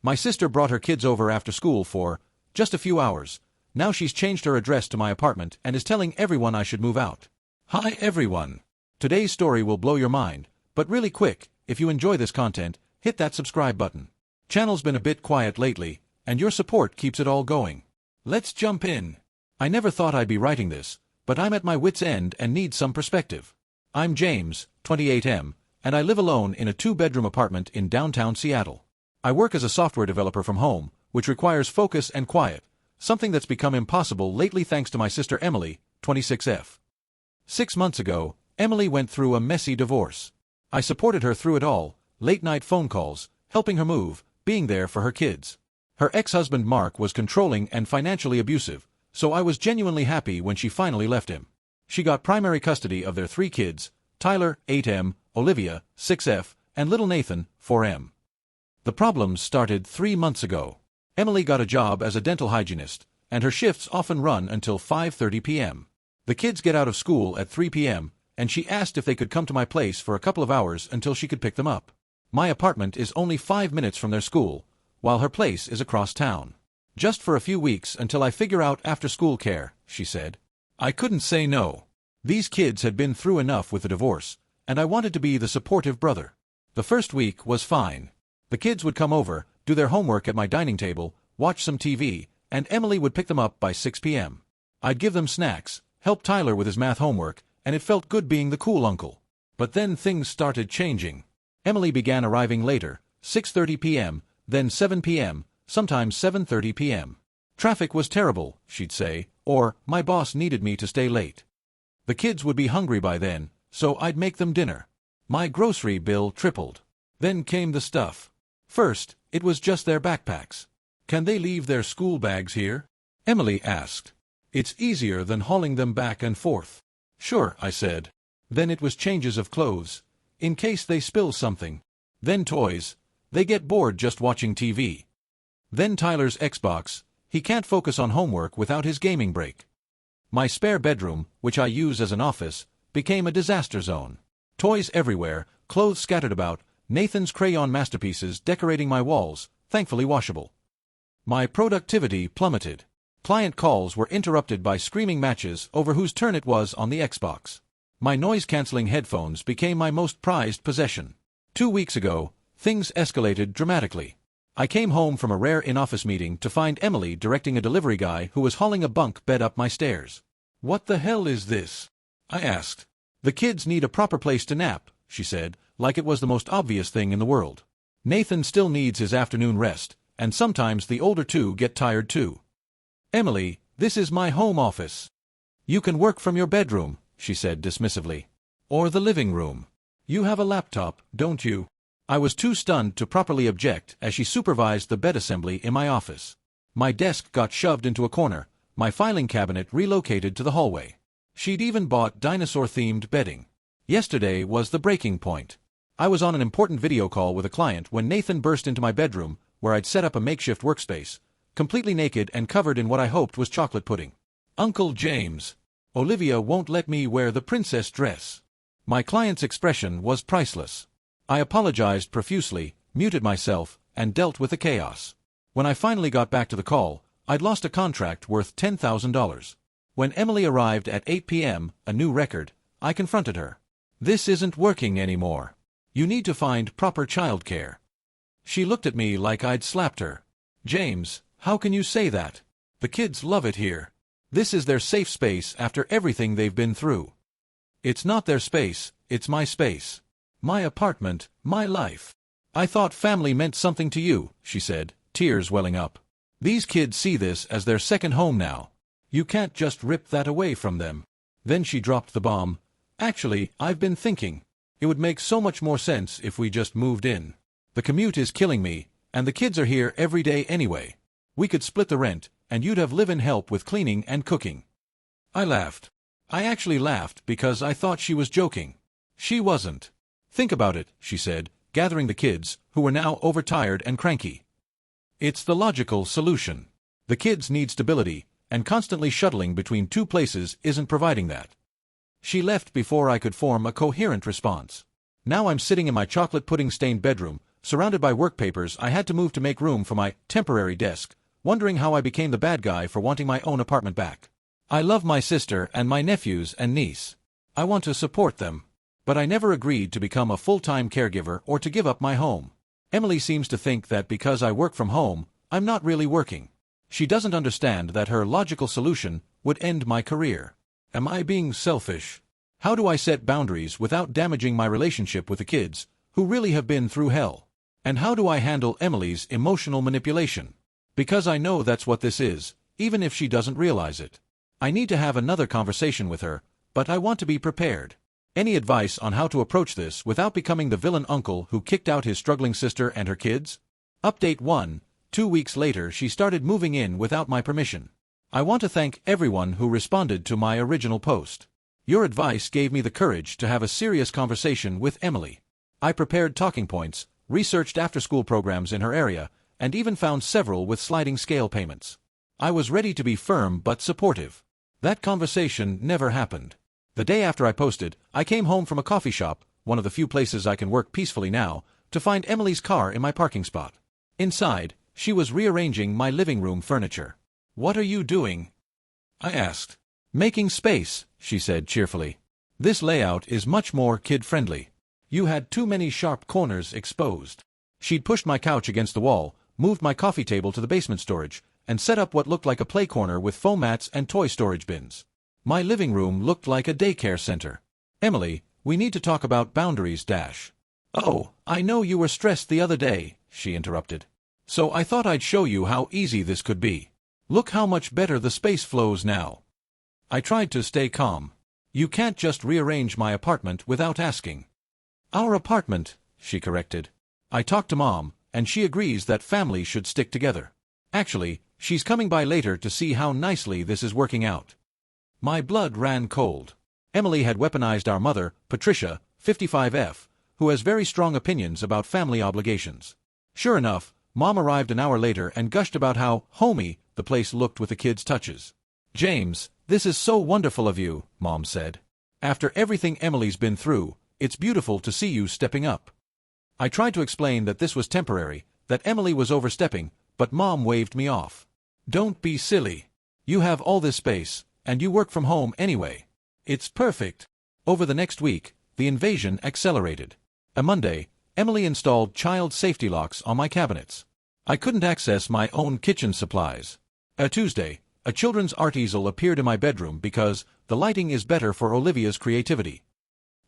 My sister brought her kids over after school for just a few hours. Now she's changed her address to my apartment and is telling everyone I should move out. Hi everyone. Today's story will blow your mind, but really quick, if you enjoy this content, hit that subscribe button. Channel's been a bit quiet lately, and your support keeps it all going. Let's jump in. I never thought I'd be writing this, but I'm at my wit's end and need some perspective. I'm James, 28M, and I live alone in a 2-bedroom apartment in downtown Seattle. I work as a software developer from home, which requires focus and quiet, something that's become impossible lately thanks to my sister Emily, 26F. 6 months ago, Emily went through a messy divorce. I supported her through it all, late-night phone calls, helping her move, being there for her kids. Her ex-husband Mark was controlling and financially abusive, so I was genuinely happy when she finally left him. She got primary custody of their 3 kids, Tyler, 8M, Olivia, 6F, and little Nathan, 4M. The problems started 3 months ago. Emily got a job as a dental hygienist, and her shifts often run until 5:30 p.m. The kids get out of school at 3 p.m., and she asked if they could come to my place for a couple of hours until she could pick them up. My apartment is only 5 minutes from their school, while her place is across town. Just for a few weeks until I figure out after-school care, she said. I couldn't say no. These kids had been through enough with the divorce, and I wanted to be the supportive brother. The first week was fine. The kids would come over, do their homework at my dining table, watch some TV, and Emily would pick them up by 6 p.m. I'd give them snacks, help Tyler with his math homework, and it felt good being the cool uncle. But then things started changing. Emily began arriving later, 6:30 p.m., then 7 p.m., sometimes 7:30 p.m. Traffic was terrible, she'd say, or my boss needed me to stay late. The kids would be hungry by then, so I'd make them dinner. My grocery bill tripled. Then came the stuff. First, it was just their backpacks. Can they leave their school bags here? Emily asked. It's easier than hauling them back and forth. Sure, I said. Then it was changes of clothes, in case they spill something. Then toys. They get bored just watching TV. Then Tyler's Xbox. He can't focus on homework without his gaming break. My spare bedroom, which I use as an office, became a disaster zone. Toys everywhere, clothes scattered about, Nathan's crayon masterpieces decorating my walls, thankfully washable. My productivity plummeted. Client calls were interrupted by screaming matches over whose turn it was on the Xbox. My noise-canceling headphones became my most prized possession. 2 weeks ago, things escalated dramatically. I came home from a rare in-office meeting to find Emily directing a delivery guy who was hauling a bunk bed up my stairs. What the hell is this? I asked. The kids need a proper place to nap, she said, like it was the most obvious thing in the world. Nathan still needs his afternoon rest, and sometimes the older 2 get tired too. Emily, this is my home office. You can work from your bedroom, she said dismissively. Or the living room. You have a laptop, don't you? I was too stunned to properly object as she supervised the bed assembly in my office. My desk got shoved into a corner, my filing cabinet relocated to the hallway. She'd even bought dinosaur-themed bedding. Yesterday was the breaking point. I was on an important video call with a client when Nathan burst into my bedroom, where I'd set up a makeshift workspace, completely naked and covered in what I hoped was chocolate pudding. Uncle James. Olivia won't let me wear the princess dress. My client's expression was priceless. I apologized profusely, muted myself, and dealt with the chaos. When I finally got back to the call, I'd lost a contract worth $10,000. When Emily arrived at 8 p.m., a new record, I confronted her. This isn't working anymore. You need to find proper childcare. She looked at me like I'd slapped her. James, how can you say that? The kids love it here. This is their safe space after everything they've been through. It's not their space, it's my space. My apartment, my life. I thought family meant something to you, she said, tears welling up. These kids see this as their second home now. You can't just rip that away from them. Then she dropped the bomb. Actually, I've been thinking. It would make so much more sense if we just moved in. The commute is killing me, and the kids are here every day anyway. We could split the rent, and you'd have live-in help with cleaning and cooking. I laughed. I actually laughed because I thought she was joking. She wasn't. Think about it, she said, gathering the kids, who were now overtired and cranky. It's the logical solution. The kids need stability, and constantly shuttling between 2 places isn't providing that. She left before I could form a coherent response. Now I'm sitting in my chocolate pudding-stained bedroom, Surrounded by work papers, I had to move to make room for my temporary desk, wondering how I became the bad guy for wanting my own apartment back. I love my sister and my nephews and niece. I want to support them. But I never agreed to become a full-time caregiver or to give up my home. Emily seems to think that because I work from home, I'm not really working. She doesn't understand that her logical solution would end my career. Am I being selfish? How do I set boundaries without damaging my relationship with the kids, who really have been through hell? And how do I handle Emily's emotional manipulation? Because I know that's what this is, even if she doesn't realize it. I need to have another conversation with her, but I want to be prepared. Any advice on how to approach this without becoming the villain uncle who kicked out his struggling sister and her kids? Update 1. 2 weeks later, she started moving in without my permission. I want to thank everyone who responded to my original post. Your advice gave me the courage to have a serious conversation with Emily. I prepared talking points, researched after-school programs in her area, and even found several with sliding scale payments. I was ready to be firm but supportive. That conversation never happened. The day after I posted, I came home from a coffee shop, one of the few places I can work peacefully now, to find Emily's car in my parking spot. Inside, she was rearranging my living room furniture. "What are you doing?" I asked. "Making space," she said cheerfully. "This layout is much more kid-friendly. You had too many sharp corners exposed." She'd pushed my couch against the wall, moved my coffee table to the basement storage, and set up what looked like a play corner with foam mats and toy storage bins. My living room looked like a daycare center. "Emily, we need to talk about boundaries, dash." "Oh, I know you were stressed the other day," she interrupted. "So I thought I'd show you how easy this could be. Look how much better the space flows now." I tried to stay calm. "You can't just rearrange my apartment without asking." "Our apartment," she corrected. "I talked to Mom, and she agrees that families should stick together. Actually, she's coming by later to see how nicely this is working out." My blood ran cold. Emily had weaponized our mother, Patricia, 55F, who has very strong opinions about family obligations. Sure enough, Mom arrived an hour later and gushed about how homey the place looked with the kids' touches. "James, this is so wonderful of you," Mom said. "After everything Emily's been through, it's beautiful to see you stepping up." I tried to explain that this was temporary, that Emily was overstepping, but Mom waved me off. "Don't be silly. You have all this space, and you work from home anyway. It's perfect." Over the next week, the invasion accelerated. A Monday, Emily installed child safety locks on my cabinets. I couldn't access my own kitchen supplies. A Tuesday, a children's art easel appeared in my bedroom because the lighting is better for Olivia's creativity.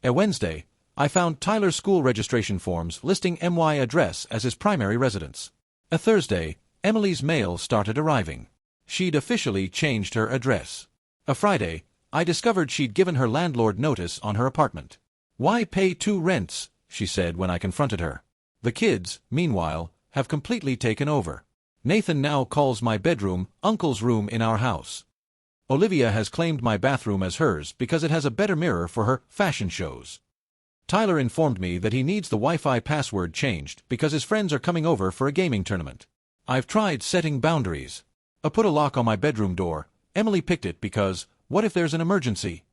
A Wednesday, I found Tyler's school registration forms listing MY address as his primary residence. A Thursday, Emily's mail started arriving. She'd officially changed her address. A Friday, I discovered she'd given her landlord notice on her apartment. "Why pay 2 rents?" she said when I confronted her. The kids, meanwhile, have completely taken over. Nathan now calls my bedroom Uncle's room in our house. Olivia has claimed my bathroom as hers because it has a better mirror for her fashion shows. Tyler informed me that he needs the Wi-Fi password changed because his friends are coming over for a gaming tournament. I've tried setting boundaries. I put a lock on my bedroom door. Emily picked it because, what if there's an emergency?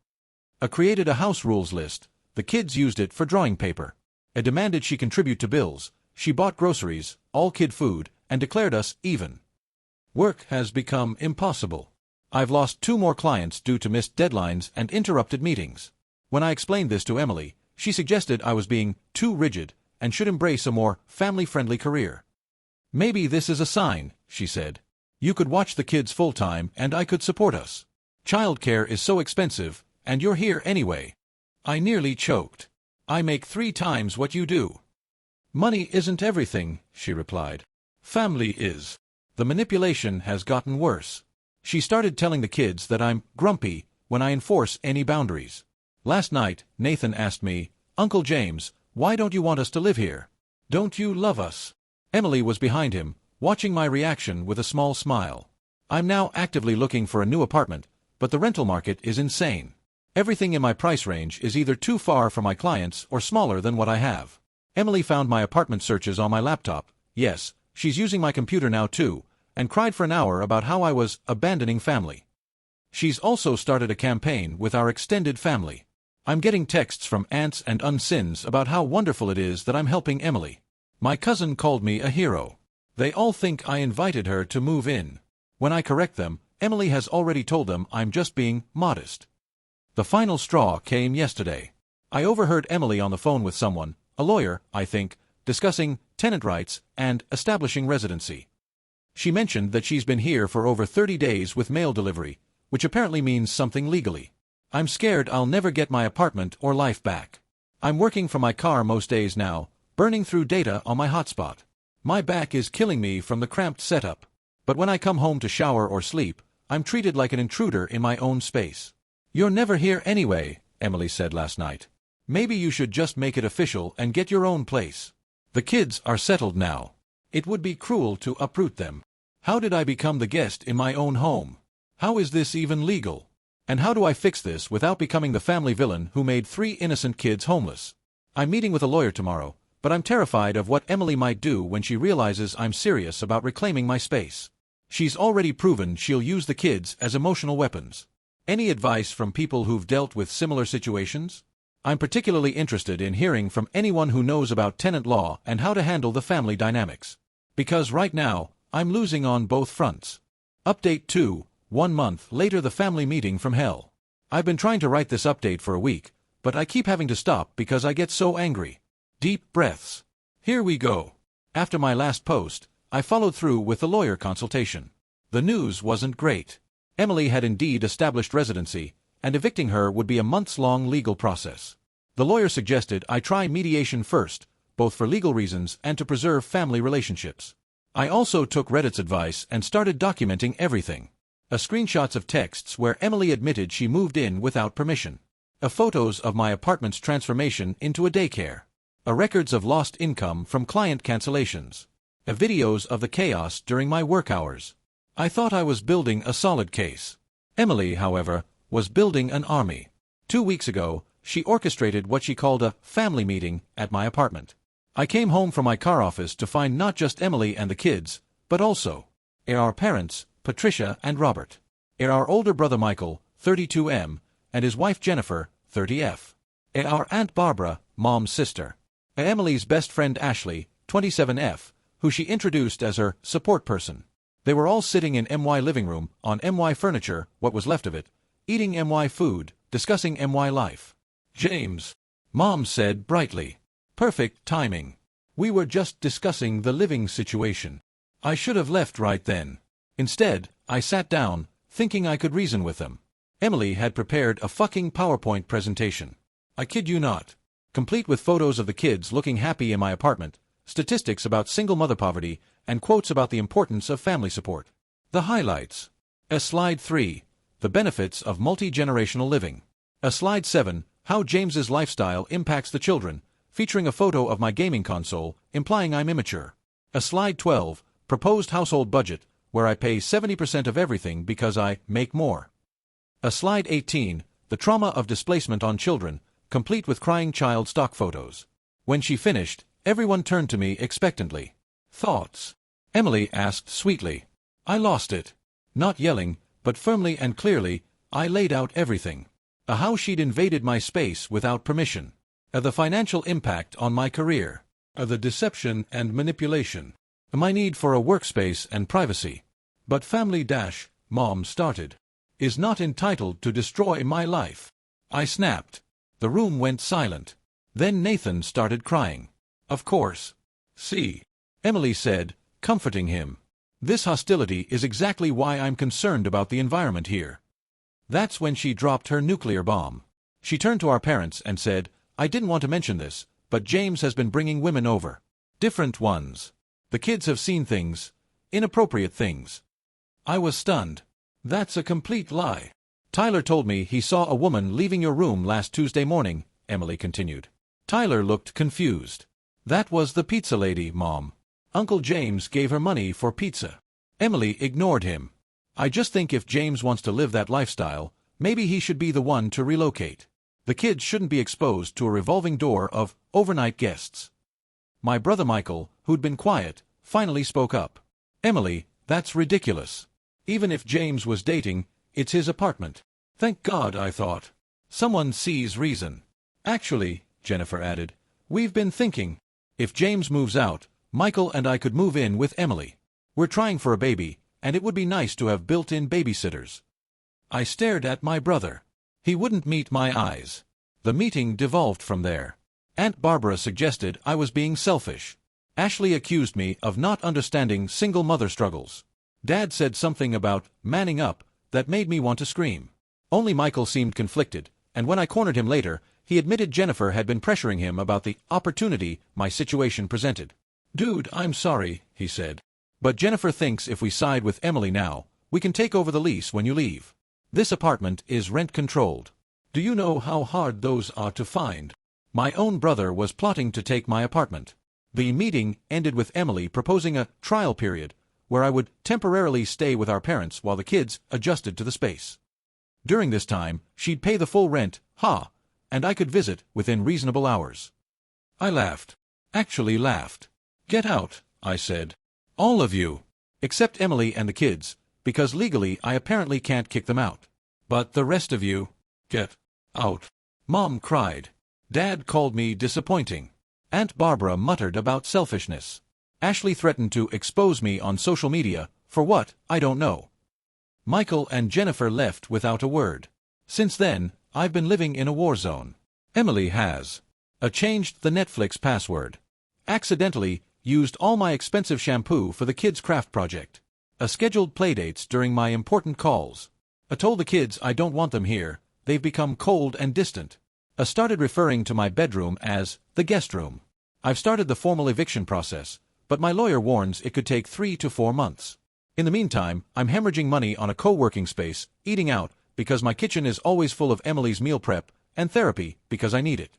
I created a house rules list. The kids used it for drawing paper. I demanded she contribute to bills. She bought groceries, all kid food, and declared us even. Work has become impossible. I've lost 2 more clients due to missed deadlines and interrupted meetings. When I explained this to Emily, she suggested I was being too rigid and should embrace a more family-friendly career. "Maybe this is a sign," she said. "You could watch the kids full-time and I could support us. Childcare is so expensive, and you're here anyway." I nearly choked. "I make 3 times what you do." "Money isn't everything," she replied. "Family is." The manipulation has gotten worse. She started telling the kids that I'm grumpy when I enforce any boundaries. Last night, Nathan asked me, "Uncle James, why don't you want us to live here? Don't you love us?" Emily was behind him, watching my reaction with a small smile. I'm now actively looking for a new apartment, but the rental market is insane. Everything in my price range is either too far for my clients or smaller than what I have. Emily found my apartment searches on my laptop. Yes, she's using my computer now too, and cried for an hour about how I was abandoning family. She's also started a campaign with our extended family. I'm getting texts from aunts and unsins about how wonderful it is that I'm helping Emily. My cousin called me a hero. They all think I invited her to move in. When I correct them, Emily has already told them I'm just being modest. The final straw came yesterday. I overheard Emily on the phone with someone, a lawyer, I think, discussing tenant rights and establishing residency. She mentioned that she's been here for over 30 days with mail delivery, which apparently means something legally. I'm scared I'll never get my apartment or life back. I'm working from my car most days now, burning through data on my hotspot. My back is killing me from the cramped setup. But when I come home to shower or sleep, I'm treated like an intruder in my own space. You're never here anyway, Emily said last night. Maybe you should just make it official and get your own place. The kids are settled now. It would be cruel to uproot them. How did I become the guest in my own home? How is this even legal? And how do I fix this without becoming the family villain who made 3 innocent kids homeless? I'm meeting with a lawyer tomorrow, but I'm terrified of what Emily might do when she realizes I'm serious about reclaiming my space. She's already proven she'll use the kids as emotional weapons. Any advice from people who've dealt with similar situations? I'm particularly interested in hearing from anyone who knows about tenant law and how to handle the family dynamics. Because right now, I'm losing on both fronts. Update 2, 1 month later, the family meeting from hell. I've been trying to write this update for a week, but I keep having to stop because I get so angry. Deep breaths. Here we go. After my last post, I followed through with the lawyer consultation. The news wasn't great. Emily had indeed established residency, and evicting her would be a months-long legal process. The lawyer suggested I try mediation first, both for legal reasons and to preserve family relationships. I also took Reddit's advice and started documenting everything. Screenshots of texts where Emily admitted she moved in without permission. Photos of my apartment's transformation into a daycare. Records of lost income from client cancellations. Videos of the chaos during my work hours. I thought I was building a solid case. Emily, however, was building an army. 2 weeks ago, she orchestrated what she called a family meeting at my apartment. I came home from my car office to find not just Emily and the kids, but also our parents, Patricia and Robert, our older brother Michael, 32M, and his wife Jennifer, 30F, our Aunt Barbara, Mom's sister, Emily's best friend Ashley, 27F, who she introduced as her support person. They were all sitting in MY living room, on MY furniture, what was left of it, eating MY food, discussing MY life. James, Mom said brightly. Perfect timing. We were just discussing the living situation. I should have left right then. Instead, I sat down, thinking I could reason with them. Emily had prepared a fucking PowerPoint presentation. I kid you not. Complete with photos of the kids looking happy in my apartment, statistics about single mother poverty, and quotes about the importance of family support. The highlights. Slide 3. The benefits of multi-generational living. Slide 7. How James's lifestyle impacts the children, featuring a photo of my gaming console, implying I'm immature. Slide 12. Proposed household budget, where I pay 70% of everything because I make more. Slide 18. The trauma of displacement on children, complete with crying child stock photos. When she finished, everyone turned to me expectantly. Thoughts? Emily asked sweetly. I lost it. Not yelling, but firmly and clearly, I laid out everything. How she'd invaded my space without permission. The financial impact on my career. The deception and manipulation. My need for a workspace and privacy. But Mom started. Is not entitled to destroy my life. I snapped. The room went silent. Then Nathan started crying. Of course. See, Emily said, comforting him. This hostility is exactly why I'm concerned about the environment here. That's when she dropped her nuclear bomb. She turned to our parents and said, I didn't want to mention this, but James has been bringing women over. Different ones. The kids have seen things. Inappropriate things. I was stunned. That's a complete lie. Tyler told me he saw a woman leaving your room last Tuesday morning, Emily continued. Tyler looked confused. That was the pizza lady, Mom. Uncle James gave her money for pizza. Emily ignored him. I just think if James wants to live that lifestyle, maybe he should be the one to relocate. The kids shouldn't be exposed to a revolving door of overnight guests. My brother Michael, who'd been quiet, finally spoke up. Emily, that's ridiculous. Even if James was dating, it's his apartment. Thank God, I thought. Someone sees reason. Actually, Jennifer added, we've been thinking. If James moves out, Michael and I could move in with Emily. We're trying for a baby, and it would be nice to have built-in babysitters. I stared at my brother. He wouldn't meet my eyes. The meeting devolved from there. Aunt Barbara suggested I was being selfish. Ashley accused me of not understanding single mother struggles. Dad said something about manning up that made me want to scream. Only Michael seemed conflicted, and when I cornered him later, he admitted Jennifer had been pressuring him about the opportunity my situation presented. "Dude, I'm sorry," he said. "But Jennifer thinks if we side with Emily now, we can take over the lease when you leave. This apartment is rent-controlled. Do you know how hard those are to find?" My own brother was plotting to take my apartment. The meeting ended with Emily proposing a trial period, where I would temporarily stay with our parents while the kids adjusted to the space. During this time, she'd pay the full rent, and I could visit within reasonable hours. I laughed. Actually laughed. "Get out," I said. "All of you. Except Emily and the kids, because legally I apparently can't kick them out. But the rest of you, get out." Mom cried. Dad called me disappointing. Aunt Barbara muttered about selfishness. Ashley threatened to expose me on social media, for what, I don't know. Michael and Jennifer left without a word. Since then, I've been living in a war zone. Emily has changed the Netflix password. Accidentally used all my expensive shampoo for the kids' craft project. Scheduled playdates during my important calls. Told the kids I don't want them here, they've become cold and distant. Started referring to my bedroom as the guest room. I've started the formal eviction process, but my lawyer warns it could take 3 to 4 months. In the meantime, I'm hemorrhaging money on a co-working space, eating out, because my kitchen is always full of Emily's meal prep, and therapy, because I need it.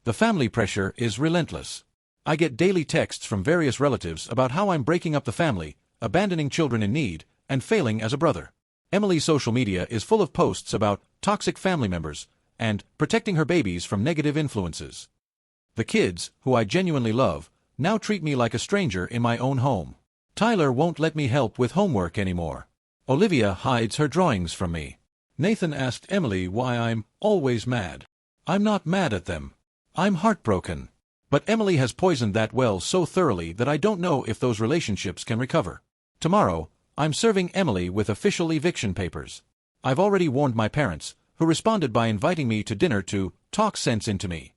The family pressure is relentless. I get daily texts from various relatives about how I'm breaking up the family, abandoning children in need, and failing as a brother. Emily's social media is full of posts about toxic family members, and protecting her babies from negative influences. The kids, who I genuinely love, now treat me like a stranger in my own home. Tyler won't let me help with homework anymore. Olivia hides her drawings from me. Nathan asked Emily why I'm always mad. I'm not mad at them. I'm heartbroken. But Emily has poisoned that well so thoroughly that I don't know if those relationships can recover. Tomorrow, I'm serving Emily with official eviction papers. I've already warned my parents, who responded by inviting me to dinner to talk sense into me.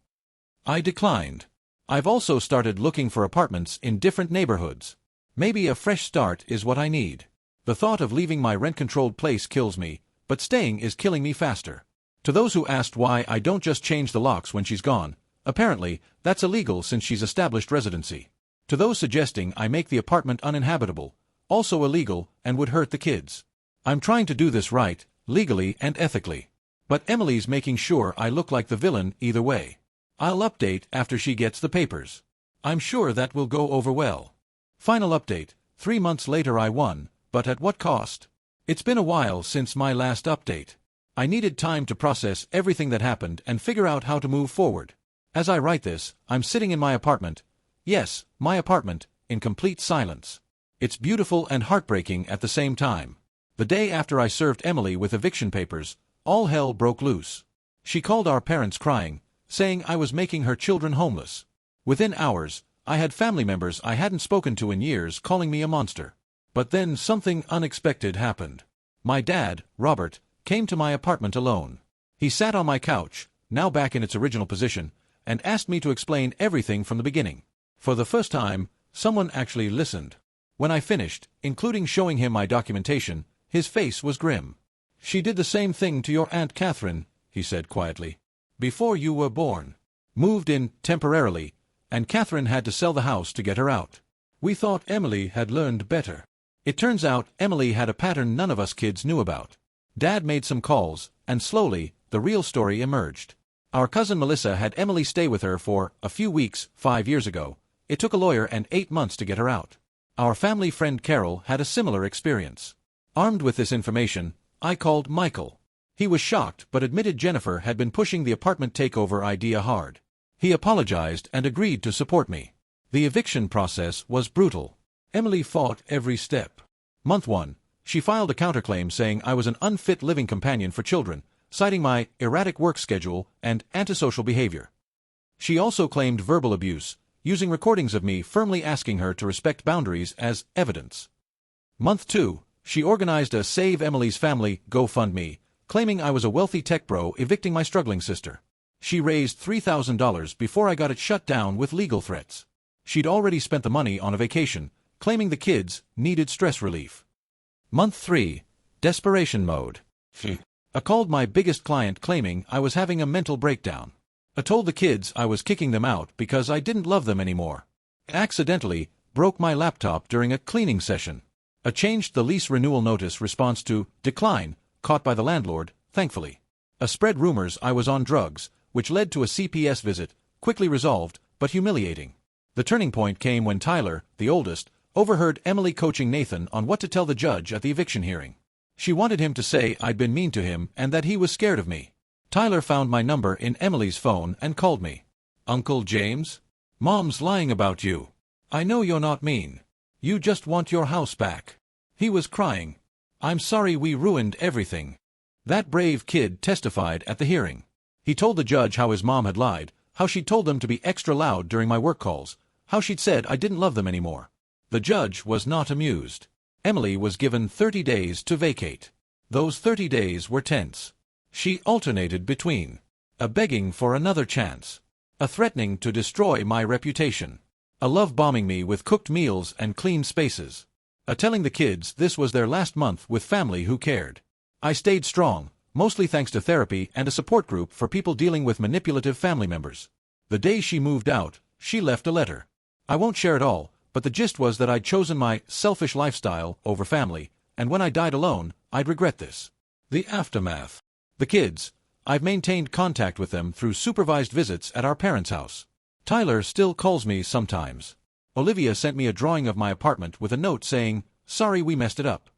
I declined. I've also started looking for apartments in different neighborhoods. Maybe a fresh start is what I need. The thought of leaving my rent-controlled place kills me, but staying is killing me faster. To those who asked why I don't just change the locks when she's gone, apparently, that's illegal since she's established residency. To those suggesting I make the apartment uninhabitable, also illegal and would hurt the kids. I'm trying to do this right, legally and ethically. But Emily's making sure I look like the villain either way. I'll update after she gets the papers. I'm sure that will go over well. Final update, 3 months later I won, but at what cost? It's been a while since my last update. I needed time to process everything that happened and figure out how to move forward. As I write this, I'm sitting in my apartment. Yes, my apartment, in complete silence. It's beautiful and heartbreaking at the same time. The day after I served Emily with eviction papers, all hell broke loose. She called our parents crying, saying I was making her children homeless. Within hours, I had family members I hadn't spoken to in years calling me a monster. But then something unexpected happened. My dad, Robert, came to my apartment alone. He sat on my couch, now back in its original position, and asked me to explain everything from the beginning. For the first time, someone actually listened. When I finished, including showing him my documentation, his face was grim. "She did the same thing to your Aunt Catherine," he said quietly. "Before you were born. Moved in temporarily, and Catherine had to sell the house to get her out. We thought Emily had learned better. It turns out Emily had a pattern none of us kids knew about. Dad made some calls, and slowly, the real story emerged. Our cousin Melissa had Emily stay with her for a few weeks 5 years ago. It took a lawyer and 8 months to get her out. Our family friend Carol had a similar experience. Armed with this information, I called Michael. He was shocked but admitted Jennifer had been pushing the apartment takeover idea hard. He apologized and agreed to support me. The eviction process was brutal. Emily fought every step. Month 1, she filed a counterclaim saying I was an unfit living companion for children, citing my erratic work schedule and antisocial behavior. She also claimed verbal abuse, using recordings of me firmly asking her to respect boundaries as evidence. Month 2, she organized a Save Emily's Family GoFundMe, claiming I was a wealthy tech bro evicting my struggling sister. She raised $3,000 before I got it shut down with legal threats. She'd already spent the money on a vacation, claiming the kids needed stress relief. Month 3, desperation mode. I called my biggest client claiming I was having a mental breakdown. I told the kids I was kicking them out because I didn't love them anymore. I accidentally broke my laptop during a cleaning session. I changed the lease renewal notice response to decline, caught by the landlord, thankfully. I spread rumors I was on drugs, which led to a CPS visit, quickly resolved, but humiliating. The turning point came when Tyler, the oldest, overheard Emily coaching Nathan on what to tell the judge at the eviction hearing. She wanted him to say I'd been mean to him and that he was scared of me. Tyler found my number in Emily's phone and called me. "Uncle James? Mom's lying about you. I know you're not mean. You just want your house back." He was crying. "I'm sorry we ruined everything." That brave kid testified at the hearing. He told the judge how his mom had lied, how she'd told them to be extra loud during my work calls, how she'd said I didn't love them anymore. The judge was not amused. Emily was given 30 days to vacate. Those 30 days were tense. She alternated between a begging for another chance, a threatening to destroy my reputation, a love bombing me with cooked meals and clean spaces, a telling the kids this was their last month with family who cared. I stayed strong, mostly thanks to therapy and a support group for people dealing with manipulative family members. The day she moved out, she left a letter. I won't share it all, but the gist was that I'd chosen my selfish lifestyle over family, and when I died alone, I'd regret this. The aftermath. The kids. I've maintained contact with them through supervised visits at our parents' house. Tyler still calls me sometimes. Olivia sent me a drawing of my apartment with a note saying, "Sorry we messed it up."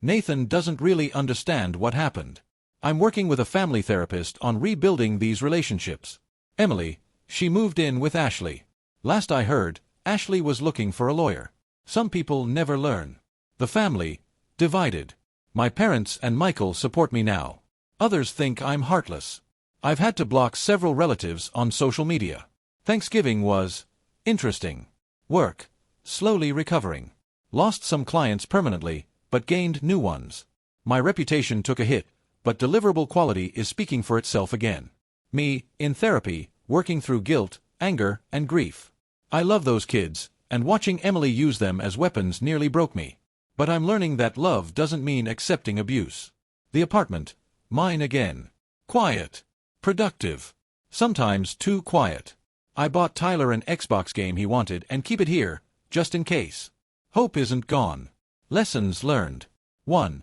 Nathan doesn't really understand what happened. I'm working with a family therapist on rebuilding these relationships. Emily, she moved in with Ashley. Last I heard, Ashley was looking for a lawyer. Some people never learn. The family, divided. My parents and Michael support me now. Others think I'm heartless. I've had to block several relatives on social media. Thanksgiving was interesting. Work, slowly recovering. Lost some clients permanently, but gained new ones. My reputation took a hit, but deliverable quality is speaking for itself again. Me, in therapy, working through guilt, anger, and grief. I love those kids, and watching Emily use them as weapons nearly broke me. But I'm learning that love doesn't mean accepting abuse. The apartment, mine again. Quiet. Productive. Sometimes too quiet. I bought Tyler an Xbox game he wanted and keep it here, just in case. Hope isn't gone. Lessons learned. 1.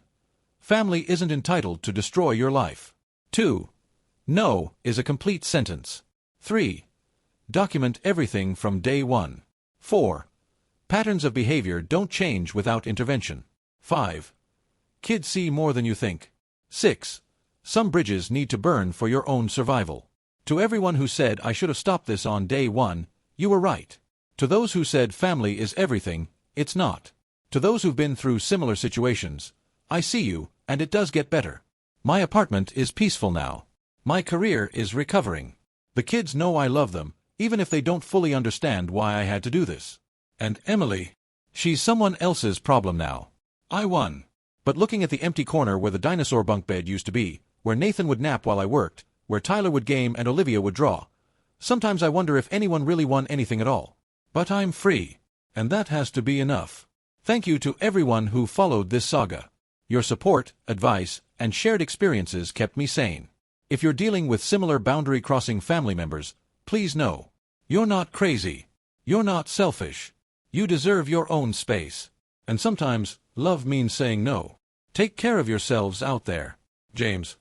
Family isn't entitled to destroy your life. 2. No is a complete sentence. 3. Document everything from day 1. 4. Patterns of behavior don't change without intervention. 5. Kids see more than you think. 6. Some bridges need to burn for your own survival. To everyone who said I should have stopped this on day 1, you were right. To those who said family is everything, it's not. To those who've been through similar situations, I see you, and it does get better. My apartment is peaceful now. My career is recovering. The kids know I love them, even if they don't fully understand why I had to do this. And Emily, she's someone else's problem now. I won. But looking at the empty corner where the dinosaur bunk bed used to be, where Nathan would nap while I worked, where Tyler would game and Olivia would draw, sometimes I wonder if anyone really won anything at all. But I'm free. And that has to be enough. Thank you to everyone who followed this saga. Your support, advice, and shared experiences kept me sane. If you're dealing with similar boundary-crossing family members, please know. You're not crazy. You're not selfish. You deserve your own space. And sometimes, love means saying no. Take care of yourselves out there. James.